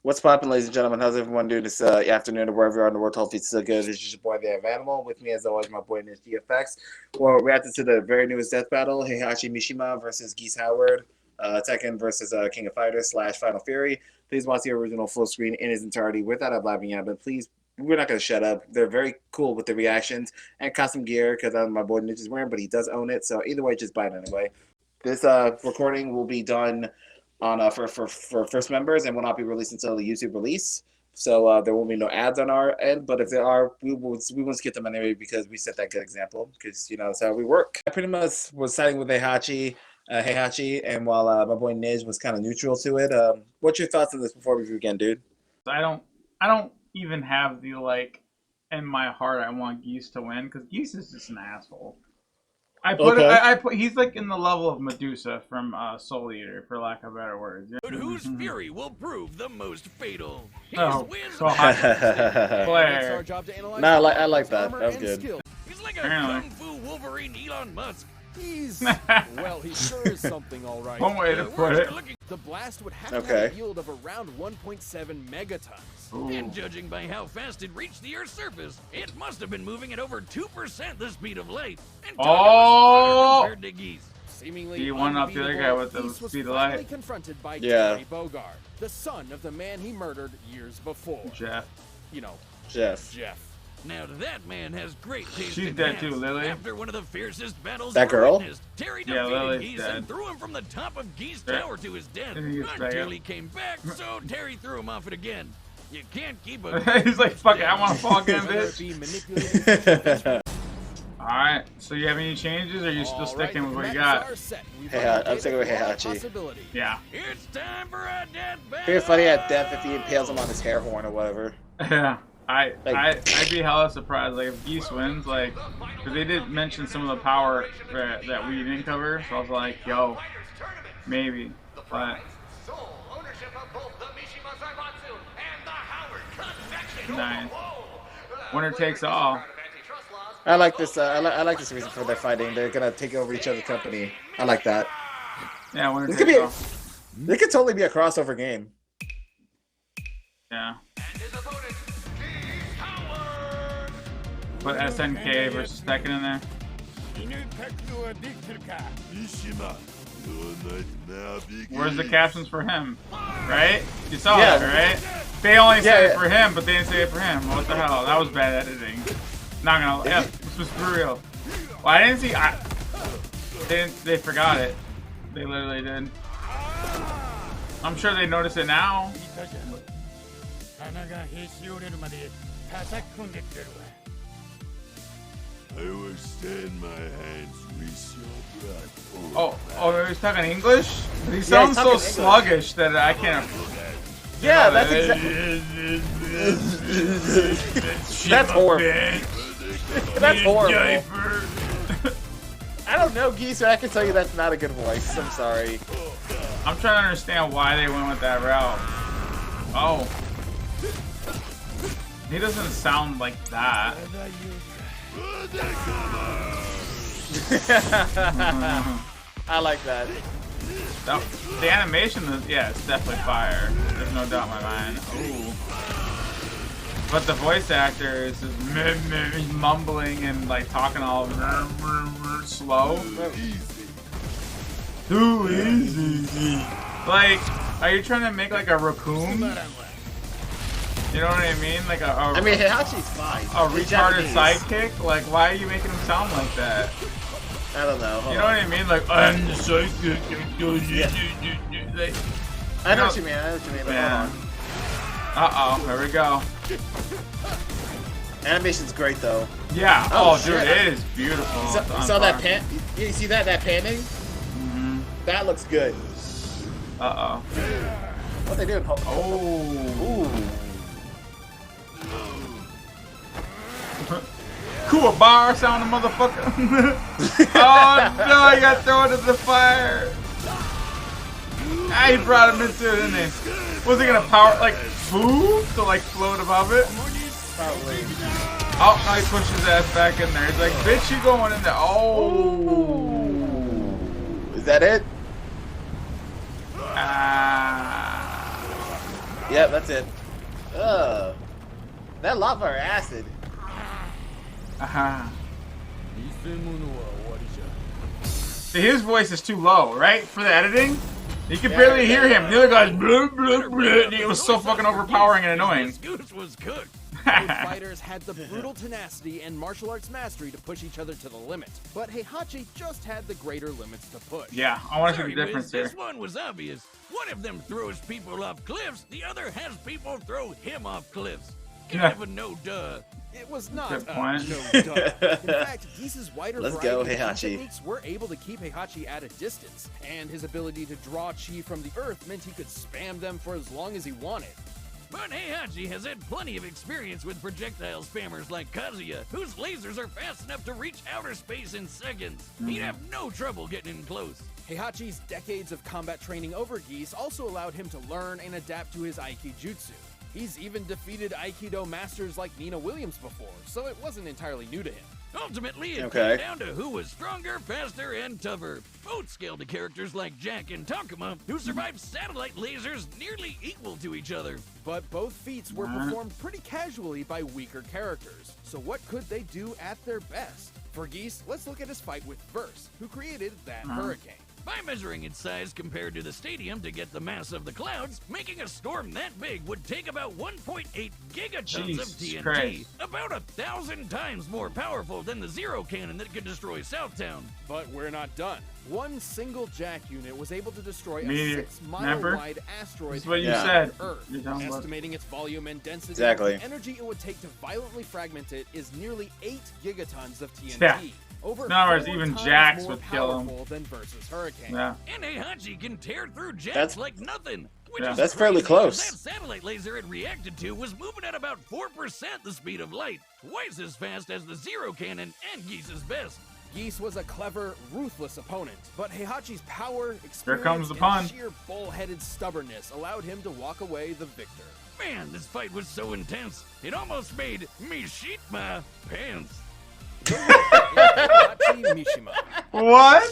What's poppin', ladies and gentlemen? How's everyone doing this afternoon or wherever you are in the world? Hopefully it's still good. It's just your boy, the Animal. With me, as always, my boy, NidgeDFX. We're reacting to the very newest death battle, Heihachi Mishima versus Geese Howard, Tekken versus King of Fighters / Final Fury. Please watch the original full screen in its entirety without a blabbing yet, but please, we're not going to shut up. They're very cool with the reactions and custom gear because my boy Nidge is wearing, but he does own it. So either way, just buy it anyway. This recording will be done on for first members and will not be released until the YouTube release. So there will be no ads on our end, but if there are, we will skip them anyway because we set that good example. Because that's how we work. I pretty much was siding with Heihachi, and while my boy Nidge was kind of neutral to it. What's your thoughts on this before we begin, dude? I don't even have the in my heart I want Geese to win because Geese is just an asshole. I put he's like in the level of Medusa from Soul Eater, for lack of better words. But whose fury will prove the most fatal? Oh, wins. so Claire. No, I like that. That was good. He's like a kung fu Wolverine Elon Musk. Well, he sure is something, all right. One way to put it. The blast would have to have a yield of around 1.7 megatons. Ooh. And judging by how fast it reached the Earth's surface, it must have been moving at over 2% the speed of light. And compared to Geese. Seemingly he won up the other guy with the speed of light. Confronted by Terry Bogard, the son of the man he murdered years before. Jeff. Jeff. Now that man has great taste. She's dead too, Lily. After one of the fiercest battles that girl? witnessed, Terry Lily's Geese dead. and threw him from the top of Geese Tower to his death. Until he came back, so Terry threw him off it again. You can't keep a He's like, fuck it, I want to fall again, bitch. Alright, so you have any changes, or are you still sticking with what you got? I'm sticking with Heihachi. Yeah. It's time for a death battle. Pretty funny at death if he impales him on his hair horn or whatever. Yeah. I'd be hella surprised, like, if Geese wins, like, because they did mention some of the power that we didn't cover, so I was like, yo, maybe, but nice. Winner takes all. I like this. I like this reason for their fighting. They're gonna take over each other's company. I like that. Yeah, winner This takes could be. all. This could totally be a crossover game. Yeah. Put SNK versus Tekken in there. Where's the captions for him? Right? You saw it, right? They only said it for him, but they didn't say it for him. What the hell? That was bad editing. Not gonna. Yeah, this was for real. Well, I didn't see. They forgot it. They literally did. I'm sure they noticed it now. I will stand my hands with your blood. Oh, he's talking English? He sounds so sluggish that I can't. Yeah, that's exactly. That's horrible. That's horrible. I don't know, Geese, but I can tell you that's not a good voice. I'm sorry. I'm trying to understand why they went with that route. Oh. He doesn't sound like that. I like that. The animation is, yeah, it's definitely fire. There's no doubt in my mind. Ooh. But the voice actor is just mumbling and like talking all slow. Too easy. Like, are you trying to make like a raccoon? You know what I mean? Like I mean, Heihachi's fine. A retarded sidekick? Like, why are you making him sound like that? I don't know. You know what I mean? Like, I'm the sidekick. I know what you mean. I know what you mean. Yeah. Uh-oh, there we go. Animation's great, though. Yeah. Oh, dude, it is beautiful. You saw that pan? You see that panning? Mm-hmm. That looks good. Uh-oh. What they doing? Oh. Ooh. Cool bar sound, motherfucker. Oh no, I got thrown into the fire. Ah, he brought him into it, didn't he? Was he gonna power like food to like float above it? Probably. Oh, now he pushed his ass back in there. He's like, bitch, you going in there. Oh. Is that it? Yep, that's it. Ugh. That lava or acid? Uh-huh. See, his voice is too low, right? For the editing? You can barely hear him. The other guy's blah, blah, blah. It was so fucking overpowering and annoying. This goose was cooked. Both fighters had the brutal tenacity and martial arts mastery to push each other to the limit, but Heihachi just had the greater limits to push. Yeah, I want to see Sorry, the difference Wiz, here. this one was obvious. One of them throws people off cliffs, the other has people throw him off cliffs. Kind of a no duh. It was not Good point. no duh. In fact, Geese's wider Let's variety go, of Heihachi. techniques were able to keep Heihachi at a distance, and his ability to draw chi from the earth meant he could spam them for as long as he wanted. But Heihachi has had plenty of experience with projectile spammers like Kazuya, whose lasers are fast enough to reach outer space in seconds. He'd have no trouble getting in close. Heihachi's decades of combat training over Geese also allowed him to learn and adapt to his Aikijutsu. He's even defeated Aikido masters like Nina Williams before, so it wasn't entirely new to him. Ultimately, it Okay. came down to who was stronger, faster, and tougher. Both scaled to characters like Jack and Takuma, who survived satellite lasers nearly equal to each other. But both feats were performed pretty casually by weaker characters. So what could they do at their best? For Geese, let's look at his fight with Verse, who created that hurricane. By measuring its size compared to the stadium to get the mass of the clouds, making a storm that big would take about 1.8 gigatons of Jesus TNT, Christ. about 1,000 times more powerful than the Zero Cannon that could destroy Southtown. But we're not done. One single Jack unit was able to destroy a Remember? 6-mile-wide asteroid That's what you Yeah. said. Earth. You're talking about- Estimating its volume and density, Exactly. the energy it would take to violently fragment it is nearly 8 gigatons of TNT. Yeah. Over In other words, 4 even times Jax more would kill him. powerful than Versus Hurricane. Yeah. And Heihachi can tear through jets That's- like nothing. Which Yeah. is That's fairly crazy, close. 'cause That satellite laser it reacted to was moving at about 4% the speed of light, twice as fast as the Zero Cannon and Geese's best. Geese was a clever, ruthless opponent, but Heihachi's power, experience, comes the pun. and sheer bull-headed stubbornness allowed him to walk away the victor. Man, this fight was so intense, it almost made me shit my pants. Heihachi Mishima. What?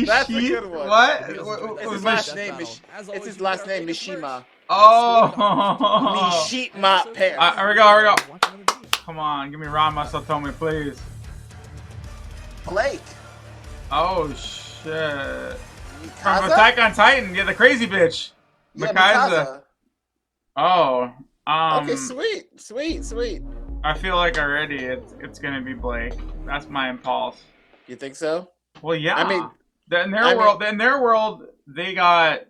That's a good one. What? It's Was his my last sh- name. It's his last name, Mishima. Oh. Mishima Pair. Here we go. Here we go. Come on, give me Rama Satomi, please. Blake. Oh shit. From Mikasa? Attack on Titan, yeah, the crazy bitch. Yeah, Mikasa. Oh. Okay, sweet. I feel like already it's gonna be Blake. That's my impulse. You think so? Well, yeah. I mean, in their world, they got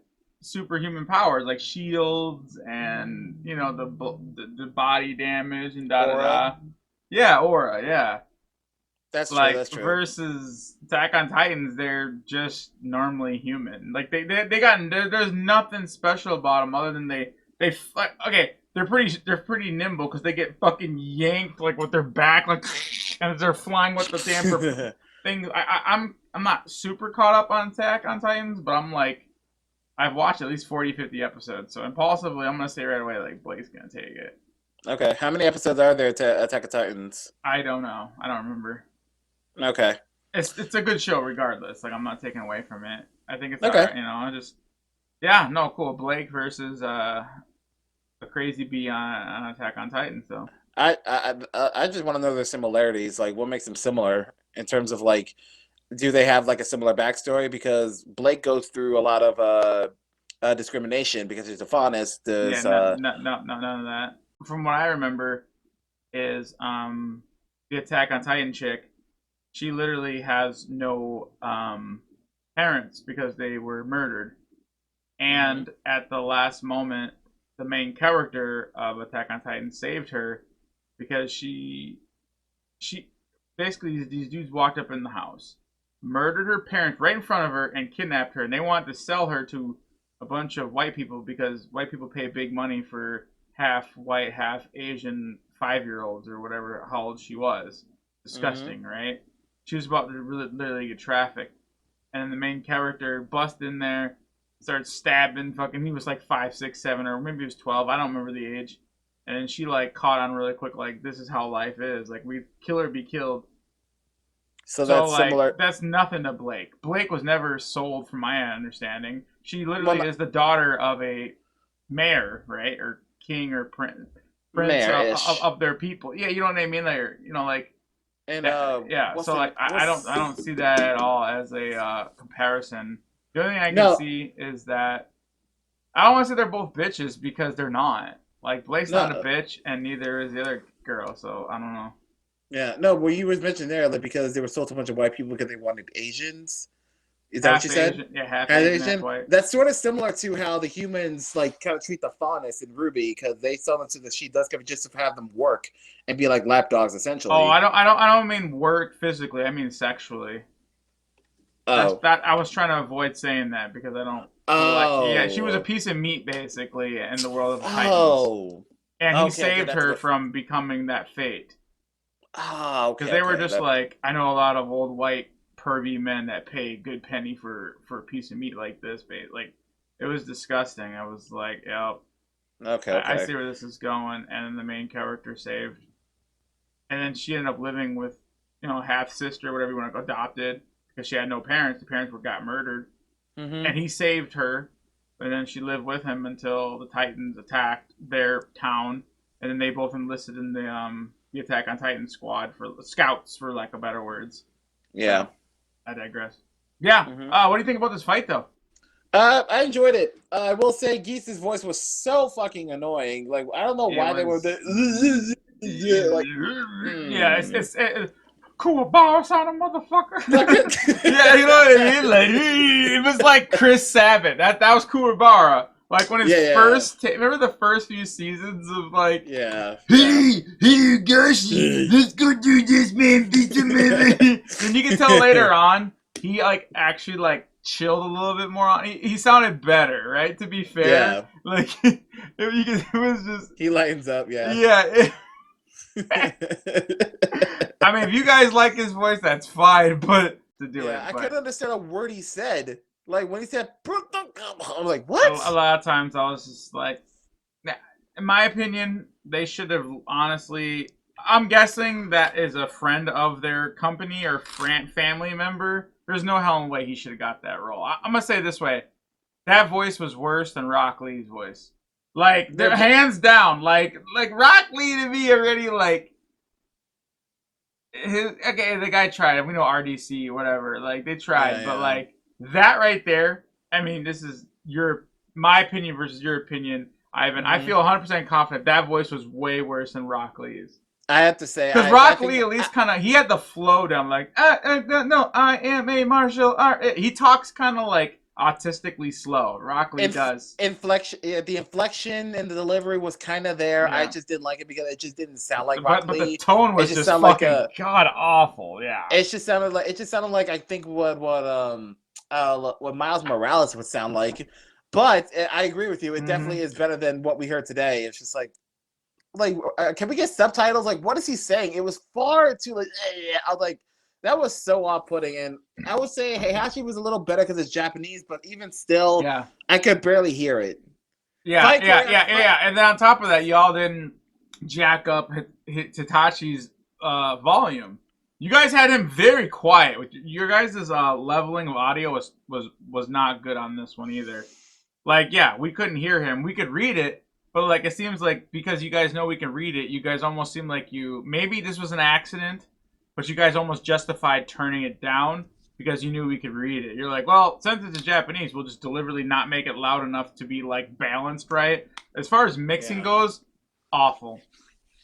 superhuman powers like shields and the body damage and da da da. Yeah, aura. Yeah. That's true. Like That's true. versus Attack on Titans, they're just normally human. Like there's nothing special about them other than they're pretty nimble because they get fucking yanked like with their back like and they're flying with the damn thing. I'm not super caught up on Attack on Titans, but I'm like I've watched at least 40-50 episodes, so impulsively I'm gonna say right away like Blake's gonna take it. Okay, how many episodes are there to Attack of Titans? I don't know. I don't remember. Okay. It's a good show regardless. Like I'm not taking away from it. I think it's Okay. alright, cool. Blake versus a crazy bee on Attack on Titan. So I just want to know their similarities. Like, what makes them similar in terms of like, do they have like a similar backstory? Because Blake goes through a lot of discrimination because he's a faunist. Does yeah, none of that. From what I remember, is the Attack on Titan chick. She literally has no parents because they were murdered, and at the last moment, the main character of Attack on Titan saved her because she basically these dudes walked up in the house, murdered her parents right in front of her, and kidnapped her. And they wanted to sell her to a bunch of white people because white people pay big money for half white, half Asian 5-year-olds or whatever how old she was. Disgusting, right? She was about to literally get trafficked. And the main character busts in there, starts stabbing fucking, he was like 5, 6, 7, or maybe he was 12, I don't remember the age. And then she like caught on really quick, like, this is how life is. Like, we kill or be killed. so that's like, similar. that's nothing to Blake. Blake was never sold from my understanding. She literally is the daughter of a mayor, right, or king or prince Mayor-ish. of their people. Yeah, you know what I mean. Like, like And that. Yeah. what's So the like, I don't see that at all as a comparison. The only thing I can no see is that I don't want to say they're both bitches because they're not. Like Blake's not a no bitch, and neither is the other girl. So I don't know. yeah no. What you was mentioning there, like because they were sold to a bunch of white people because they wanted Asians. Is that what Half you said? Asian, yeah, half Half Asian, half Asian. white. That's sort of similar to how the humans like kind of treat the faunus in Ruby because they sell them to the she does just to have them work and be like lapdogs Oh, essentially. I don't mean work physically. I mean sexually. Oh. I was trying to avoid saying that because I don't feel like yeah, she was a Oh. piece of meat basically in the world of the Titans, Oh. and he Okay. saved That's a her good. from becoming that fate. Ah. Because Okay. they were Okay. just like, I know a lot of old white pervy men that pay a good penny for a piece of meat like this, like it was disgusting. I was like, yep, Okay. I Okay. see where this is going, and then the main character saved, and then she ended up living with, half sister, whatever you want to adopted, because she had no parents. The parents got murdered, and Mm-hmm. he saved her, and then she lived with him until the Titans attacked their town, and then they both enlisted in the Attack on Titan squad for scouts, for lack of better words. Yeah. So I digress. Yeah. Mm-hmm. What do you think about this fight, though? I enjoyed it. I will say Geese's voice was so fucking annoying. Like I don't know It why they were was. the like. Yeah, it's cool bar sounding motherfucker. Mm. Yeah, you know what I mean. Like it was like Chris Sabat. That was Kuwabara. Like when his Yeah. remember the first few seasons of like, Yeah. Hey, hey, Gashi, let's go do this, man. Beat him, man. and you can tell later on he like actually like chilled a little bit more on. He sounded better, right? To be fair, Yeah. like it was just He lightens up. Yeah. yeah. I mean, if you guys like his voice, that's fine, but to do it. Yeah, I But couldn't understand a word he said. Like when he said, I'm like, a what? lot of times I was just like, in my opinion, they should have honestly. I'm guessing that is a friend of their company or family member. There's no hell in the way he should have got that role. I'm gonna say it this way: that voice was worse than Rock Lee's voice. Like, they're hands down. Like Rock Lee to me already like. Okay, the guy tried it. We know RDC, whatever. Like they tried, Yeah, but yeah. like that right there. I mean, this is my opinion versus your opinion, Ivan. I feel 100% confident that voice was way worse than Rock Lee's. I have to say, Because Rock Lee at least kind of he had the flow down. Like, no, I am a martial art. He talks kind of like autistically slow. Rock Lee does. Inflection, yeah, the inflection and the delivery was kind of there. Yeah. I just didn't like it because it just didn't sound like Rock But Lee. the tone was just fucking god awful. Yeah. It just sounded like I think what Miles Morales would sound like. But I agree with you. It definitely is better than what we heard today. It's just like can we get subtitles? Like, what is he saying? It was far too like. I was like, that was so off-putting. And I would say Heihachi was a little better because it's Japanese, but even still, yeah, I could barely hear it. Yeah. And then on top of that, y'all didn't jack up Tatachi's volume. You guys had him very quiet. Your guys' leveling of audio was not good on this one either. Like, yeah, we couldn't hear him. We could read it. But, like, it seems like because you guys know we can read it, you guys almost seem like maybe this was an accident, but you guys almost justified turning it down because you knew we could read it. You're like, well, since it's Japanese, we'll just deliberately not make it loud enough to be, like, balanced right. As far as mixing goes, awful.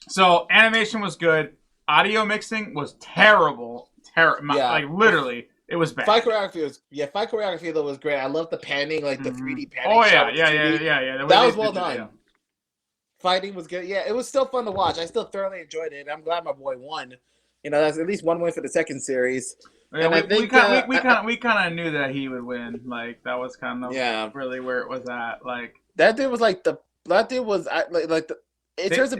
So, animation was good. Audio mixing was terrible. Like, literally. It was bad. Fight choreography though was great. I love the panning, like the 3D panning. Oh yeah. That was well done. Fighting was good. Yeah, it was still fun to watch. I still thoroughly enjoyed it. I'm glad my boy won. That's at least one win for the second series. Yeah, and we kind of knew that he would win. Like that was kind of really where it was at. Like that dude was in terms of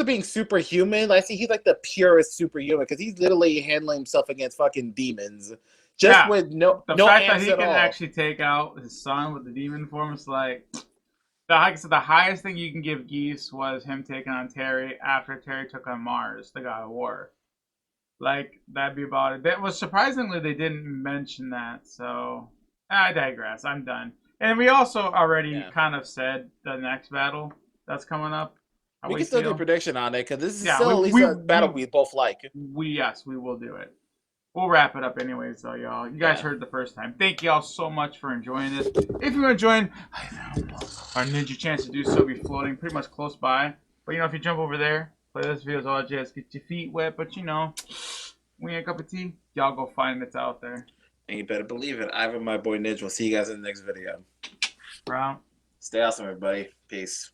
being superhuman. I see he's like the purest superhuman because he's literally handling himself against fucking demons, with no fact that he can all. actually take out his son with the demon form is like. Like I said, the highest thing you can give Geese was him taking on Terry after Terry took on Mars, the God of War. Like, that'd be about it. That was surprisingly they didn't mention that, so I digress. I'm done. And we also already kind of said the next battle that's coming up. We can still do a prediction on it because this is still at least a battle we both like. Yes, we will do it. We'll wrap it up anyways, though, y'all. You guys heard the first time. Thank y'all so much for enjoying this. If you want to join our Ninja chance to do so, be floating pretty much close by. But, you know, if you jump over there, play this video's all just get your feet wet. But, you know, we ain't a cup of tea. Y'all go find it's out there. And you better believe it. Ivan, my boy Nidge. We'll see you guys in the next video. Bro. Stay awesome, everybody. Peace.